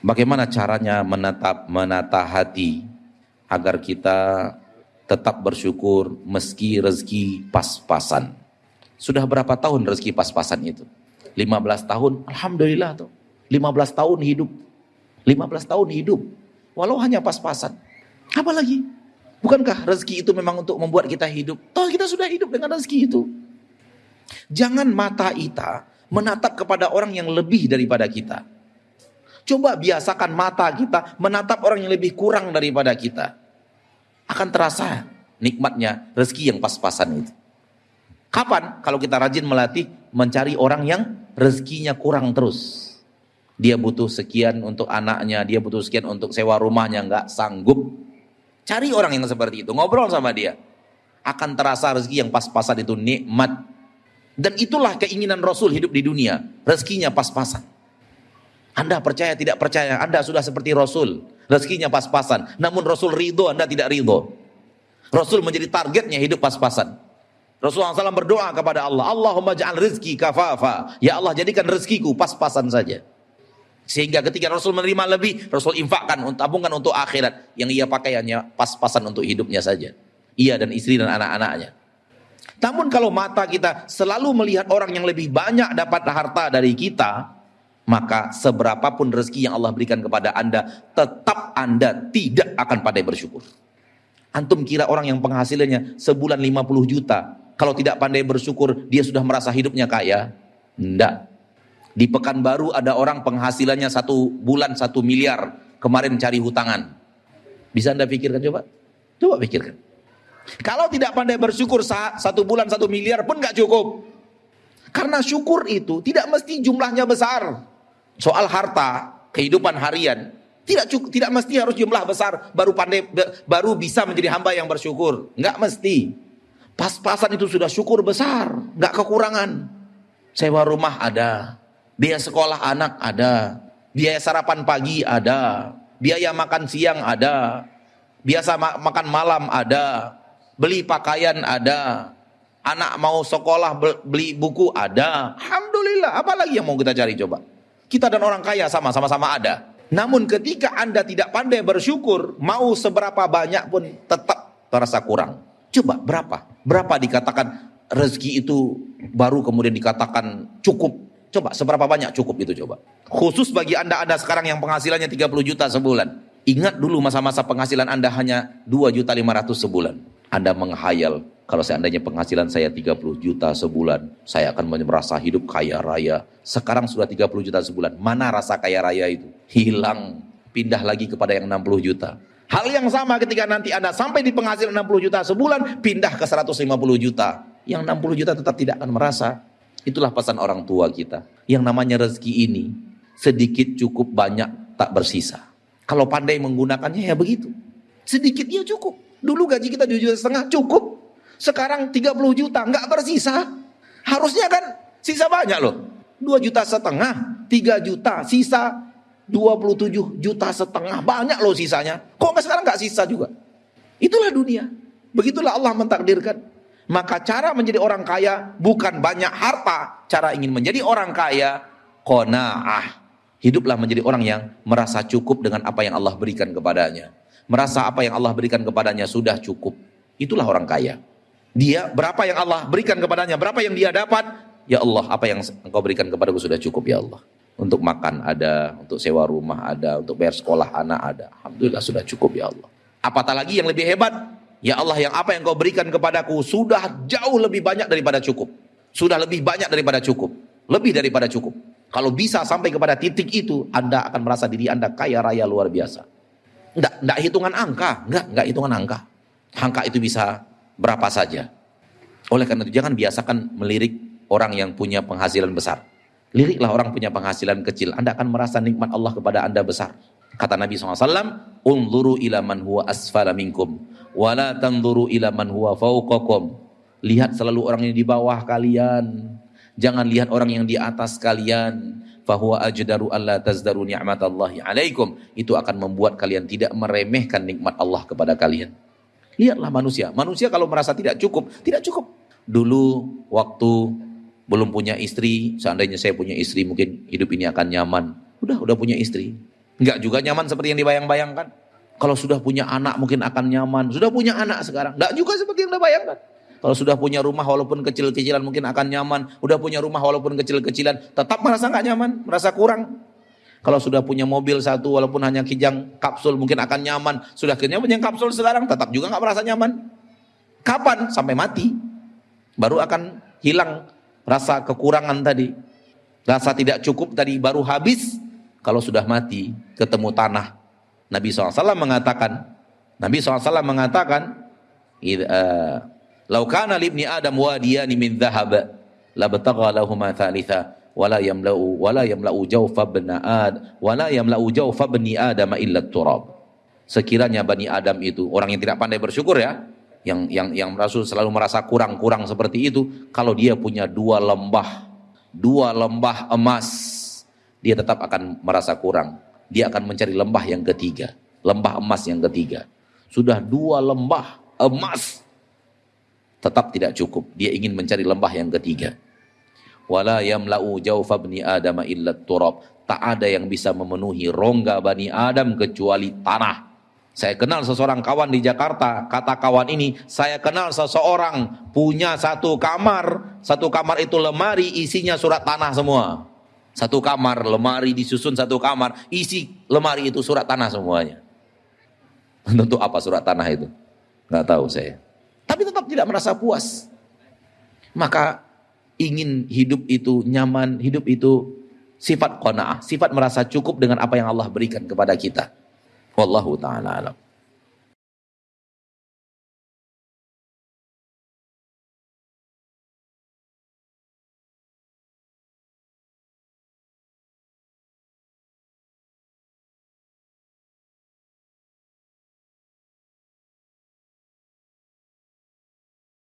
Bagaimana caranya menata hati agar kita tetap bersyukur meski rezeki pas-pasan? Sudah berapa tahun rezeki pas-pasan itu? 15 tahun, alhamdulillah tuh. 15 tahun hidup. 15 tahun hidup. Walau hanya pas-pasan. Apa lagi? Bukankah rezeki itu memang untuk membuat kita hidup? Toh kita sudah hidup dengan rezeki itu. Jangan mata kita menatap kepada orang yang lebih daripada kita. Coba biasakan mata kita menatap orang yang lebih kurang daripada kita. Akan terasa nikmatnya rezeki yang pas-pasan itu. Kapan? Kalau kita rajin melatih mencari orang yang rezekinya kurang terus. Dia butuh sekian untuk anaknya, dia butuh sekian untuk sewa rumahnya, nggak sanggup. Cari orang yang seperti itu, ngobrol sama dia. Akan terasa rezeki yang pas-pasan itu nikmat. Dan itulah keinginan Rasul hidup di dunia, rezekinya pas-pasan. Anda percaya tidak percaya, Anda sudah seperti Rasul, rezekinya pas-pasan. Namun Rasul ridho, Anda tidak ridho. Rasul menjadi targetnya hidup pas-pasan. Rasulullah SAW berdoa kepada Allah, Allahumma ja'al rizki kafafa. Ya Allah, jadikan rezekiku pas-pasan saja. Sehingga ketika Rasul menerima lebih, Rasul infakkan, tabungkan untuk akhirat. Yang ia pakai hanya pas-pasan untuk hidupnya saja. Ia dan istri dan anak-anaknya. Namun kalau mata kita selalu melihat orang yang lebih banyak dapat harta dari kita, maka seberapapun rezeki yang Allah berikan kepada Anda, tetap Anda tidak akan pandai bersyukur. Antum kira orang yang penghasilannya sebulan 50 juta, kalau tidak pandai bersyukur, dia sudah merasa hidupnya kaya? Enggak. Di Pekanbaru ada orang penghasilannya 1 bulan 1 miliar, kemarin cari hutangan. Bisa Anda pikirkan coba? Coba pikirkan. Kalau tidak pandai bersyukur 1 bulan 1 miliar pun gak cukup. Karena syukur itu tidak mesti jumlahnya besar. Soal harta, kehidupan harian, tidak mesti harus jumlah besar baru bisa menjadi hamba yang bersyukur. Enggak mesti. Pas-pasan itu sudah syukur besar, enggak kekurangan. Sewa rumah ada, biaya sekolah anak ada, biaya sarapan pagi ada, biaya makan siang ada, biasa makan malam ada, beli pakaian ada, anak mau sekolah beli buku ada. Alhamdulillah, apalagi yang mau kita cari coba? Kita dan orang kaya sama-sama ada. Namun ketika Anda tidak pandai bersyukur, mau seberapa banyak pun tetap terasa kurang. Coba berapa? Berapa dikatakan rezeki itu baru kemudian dikatakan cukup? Coba seberapa banyak cukup itu coba? Khusus bagi Anda sekarang yang penghasilannya 30 juta sebulan. Ingat dulu masa-masa penghasilan Anda hanya 2.500.000 sebulan. Anda menghayal, kalau seandainya penghasilan saya 30 juta sebulan, saya akan merasa hidup kaya raya. Sekarang sudah 30 juta sebulan. Mana rasa kaya raya itu? Hilang. Pindah lagi kepada yang 60 juta. Hal yang sama ketika nanti Anda sampai di penghasilan 60 juta sebulan, pindah ke 150 juta. Yang 60 juta tetap tidak akan merasa. Itulah pesan orang tua kita. Yang namanya rezeki ini, sedikit cukup, banyak tak bersisa. Kalau pandai menggunakannya ya begitu. Sedikit ya cukup. Dulu gaji kita 2,5 juta cukup. Sekarang 30 juta nggak bersisa. Harusnya kan sisa banyak loh. 2,5 juta, 3 juta, sisa 27,5 juta. Banyak loh sisanya. Kok sekarang nggak sisa juga? Itulah dunia. Begitulah Allah mentakdirkan. Maka cara menjadi orang kaya bukan banyak harta. Cara ingin menjadi orang kaya, qanaah. Hiduplah menjadi orang yang merasa cukup dengan apa yang Allah berikan kepadanya. Merasa apa yang Allah berikan kepadanya sudah cukup. Itulah orang kaya. Dia berapa yang Allah berikan kepadanya, berapa yang dia dapat, ya Allah, apa yang Engkau berikan kepadaku sudah cukup ya Allah. Untuk makan ada, untuk sewa rumah ada, untuk bayar sekolah anak ada. Alhamdulillah sudah cukup ya Allah. Apatah lagi yang lebih hebat, ya Allah, yang apa yang Engkau berikan kepadaku sudah jauh lebih banyak daripada cukup. Sudah lebih banyak daripada cukup. Lebih daripada cukup. Kalau bisa sampai kepada titik itu, Anda akan merasa diri Anda kaya raya luar biasa. Enggak hitungan angka, enggak hitungan angka. Angka itu bisa berapa saja. Oleh karena itu jangan biasakan melirik orang yang punya penghasilan besar. Liriklah orang punya penghasilan kecil. Anda akan merasa nikmat Allah kepada Anda besar. Kata Nabi SAW, unzuru ila man huwa asfala minkum, wala tanzuru ila man huwa fauqakum. Lihat selalu orang yang di bawah kalian. Jangan lihat orang yang di atas kalian. Fahuwa ajdaru alla tazdaru ni'matallahi alaikum. Itu akan membuat kalian tidak meremehkan nikmat Allah kepada kalian. Lihatlah manusia. Manusia kalau merasa tidak cukup, tidak cukup. Dulu waktu belum punya istri, seandainya saya punya istri mungkin hidup ini akan nyaman. Udah punya istri. Enggak juga nyaman seperti yang dibayang-bayangkan. Kalau sudah punya anak mungkin akan nyaman. Sudah punya anak sekarang. Enggak juga seperti yang dibayangkan. Kalau sudah punya rumah walaupun kecil-kecilan mungkin akan nyaman. Udah punya rumah walaupun kecil-kecilan tetap merasa nggak nyaman, merasa kurang. Kalau sudah punya mobil satu walaupun hanya kijang kapsul mungkin akan nyaman. Sudah punya kapsul sekarang tetap juga nggak merasa nyaman. Kapan? Sampai mati. Baru akan hilang rasa kekurangan tadi. Rasa tidak cukup tadi baru habis. Kalau sudah mati ketemu tanah. Nabi SAW mengatakan, "Lau kana libni Adam wadiyani min dhahab, labtagha lahuma thalitha, wala yamla'u jawfa bani Adam illa turab." Sekiranya Bani Adam itu orang yang tidak pandai bersyukur ya, yang Rasul selalu merasa kurang seperti itu, kalau dia punya dua lembah emas, dia tetap akan merasa kurang. Dia akan mencari lembah yang ketiga, lembah emas yang ketiga. Sudah dua lembah emas, tetap tidak cukup. Dia ingin mencari lembah yang ketiga. Wala yamla'u jawfa bani Adam illa turab. Tak ada yang bisa memenuhi rongga Bani Adam kecuali tanah. Saya kenal seseorang kawan di Jakarta. Kata kawan ini, saya kenal seseorang punya satu kamar itu lemari isinya surat tanah semua. Satu kamar, lemari disusun satu kamar, isi lemari itu surat tanah semuanya. Tentu apa surat tanah itu? Nggak tahu saya. Tapi tetap tidak merasa puas. Maka ingin hidup itu nyaman, hidup itu sifat qanaah, sifat merasa cukup dengan apa yang Allah berikan kepada kita. Wallahu ta'ala alam.